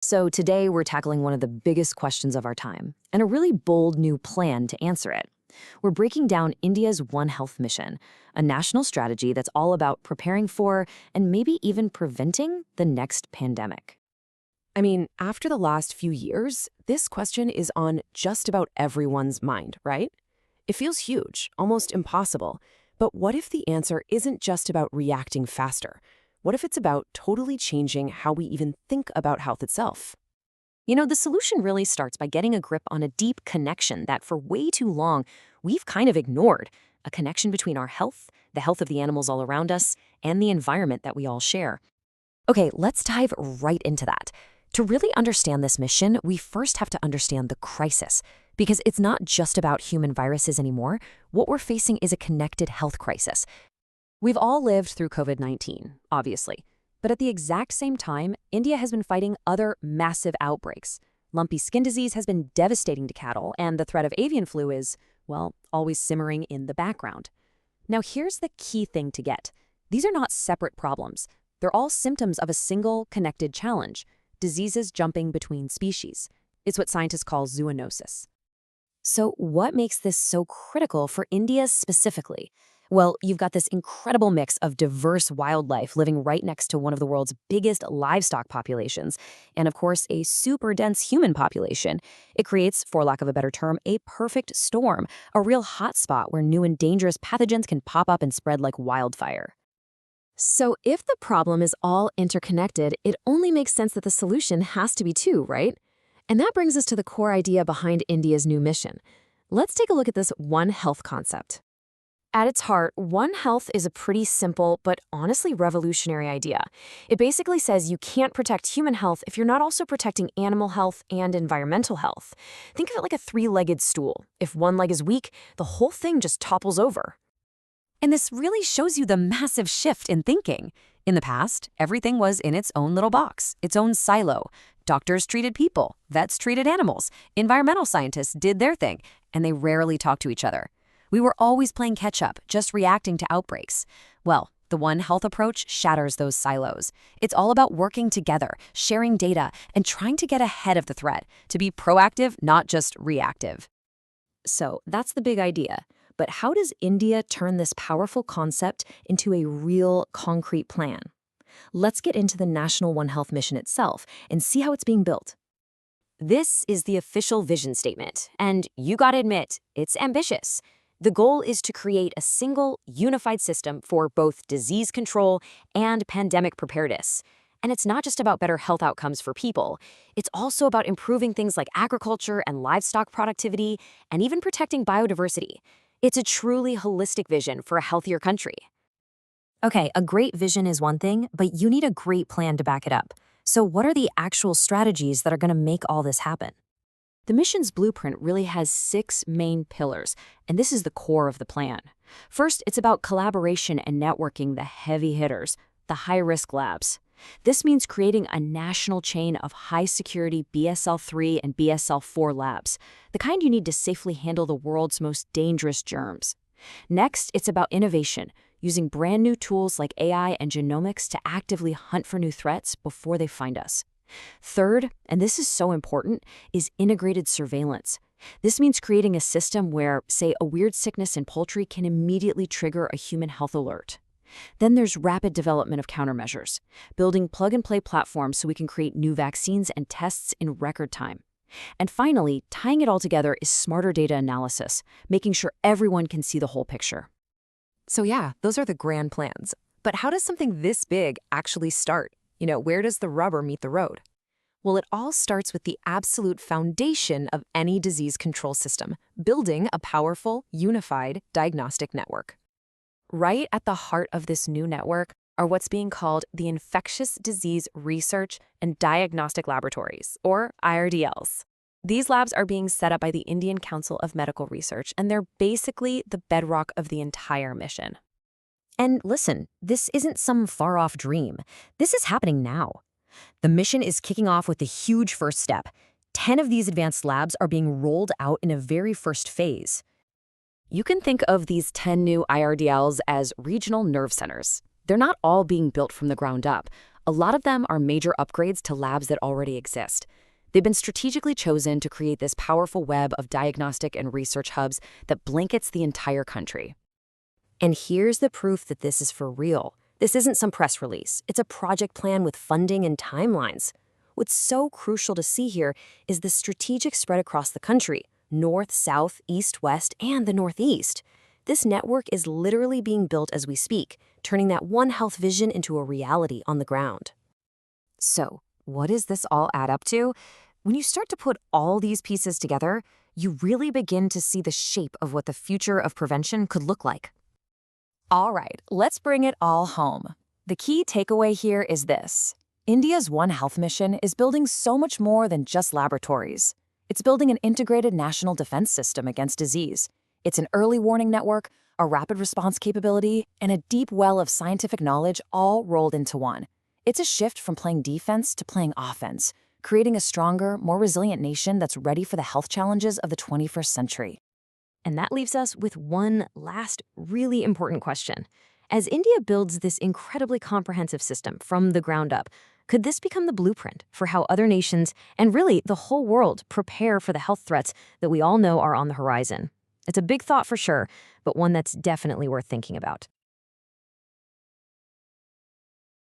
So today we're tackling one of the biggest questions of our time and a really bold new plan to answer it. We're breaking down India's One Health mission, a national strategy that's all about preparing for and maybe even preventing the next pandemic. I mean, after the last few years, this question is on just about everyone's mind, right? It feels huge, almost impossible. But what if the answer isn't just about reacting faster? What if it's about totally changing how we even think about health itself? The solution really starts by getting a grip on a deep connection that for way too long we've kind of ignored, a connection between our health, the health of the animals all around us, and the environment that we all share. Okay, let's dive right into that. To really understand this mission, we first have to understand the crisis, because it's not just about human viruses anymore. What we're facing is a connected health crisis. We've all lived through COVID-19, obviously. But at the exact same time, India has been fighting other massive outbreaks. Lumpy skin disease has been devastating to cattle, and the threat of avian flu is, well, always simmering in the background. Now here's the key thing to get. These are not separate problems. They're all symptoms of a single connected challenge, diseases jumping between species. It's what scientists call zoonosis. So what makes this so critical for India specifically? Well, you've got this incredible mix of diverse wildlife living right next to one of the world's biggest livestock populations, and of course, a super dense human population. It creates, for lack of a better term, a perfect storm, a real hotspot where new and dangerous pathogens can pop up and spread like wildfire. So if the problem is all interconnected, it only makes sense that the solution has to be too, right? And that brings us to the core idea behind India's new mission. Let's take a look at this One Health concept. At its heart, One Health is a pretty simple but honestly revolutionary idea. It basically says you can't protect human health if you're not also protecting animal health and environmental health. Think of it like a three-legged stool. If one leg is weak, the whole thing just topples over. And this really shows you the massive shift in thinking. In the past, everything was in its own little box, its own silo. Doctors treated people, vets treated animals, environmental scientists did their thing, and they rarely talked to each other. We were always playing catch-up, just reacting to outbreaks. Well, the One Health approach shatters those silos. It's all about working together, sharing data, and trying to get ahead of the threat, to be proactive, not just reactive. So that's the big idea. But how does India turn this powerful concept into a real, concrete plan? Let's get into the National One Health mission itself and see how it's being built. This is the official vision statement, and you gotta admit, it's ambitious. The goal is to create a single, unified system for both disease control and pandemic preparedness. And it's not just about better health outcomes for people. It's also about improving things like agriculture and livestock productivity, and even protecting biodiversity. It's a truly holistic vision for a healthier country. Okay, a great vision is one thing, but you need a great plan to back it up. So what are the actual strategies that are going to make all this happen? The mission's blueprint really has 6 main pillars, and this is the core of the plan. First, it's about collaboration and networking the heavy hitters, the high-risk labs. This means creating a national chain of high-security BSL-3 and BSL-4 labs, the kind you need to safely handle the world's most dangerous germs. Next, it's about innovation, using brand new tools like AI and genomics to actively hunt for new threats before they find us. Third, and this is so important, is integrated surveillance. This means creating a system where, say, a weird sickness in poultry can immediately trigger a human health alert. Then there's rapid development of countermeasures, building plug-and-play platforms so we can create new vaccines and tests in record time. And finally, tying it all together is smarter data analysis, making sure everyone can see the whole picture. So yeah, those are the grand plans. But how does something this big actually start? Where does the rubber meet the road? Well, it all starts with the absolute foundation of any disease control system, building a powerful, unified diagnostic network. Right at the heart of this new network are what's being called the Infectious Disease Research and Diagnostic Laboratories, or IRDLs. These labs are being set up by the Indian Council of Medical Research, and they're basically the bedrock of the entire mission. And listen, this isn't some far-off dream. This is happening now. The mission is kicking off with the huge first step. 10 of these advanced labs are being rolled out in a very first phase. You can think of these 10 new IRDLs as regional nerve centers. They're not all being built from the ground up. A lot of them are major upgrades to labs that already exist. They've been strategically chosen to create this powerful web of diagnostic and research hubs that blankets the entire country. And here's the proof that this is for real. This isn't some press release. It's a project plan with funding and timelines. What's so crucial to see here is the strategic spread across the country: north, south, east, west, and the northeast. This network is literally being built as we speak, turning that One Health vision into a reality on the ground. So, what does this all add up to? When you start to put all these pieces together, you really begin to see the shape of what the future of prevention could look like. All right, let's bring it all home. The key takeaway here is this. India's One Health mission is building so much more than just laboratories. It's building an integrated national defense system against disease. It's an early warning network, a rapid response capability, and a deep well of scientific knowledge all rolled into one. It's a shift from playing defense to playing offense, creating a stronger, more resilient nation that's ready for the health challenges of the 21st century. And that leaves us with one last really important question. As India builds this incredibly comprehensive system from the ground up, could this become the blueprint for how other nations, and really the whole world, prepare for the health threats that we all know are on the horizon? It's a big thought for sure, but one that's definitely worth thinking about.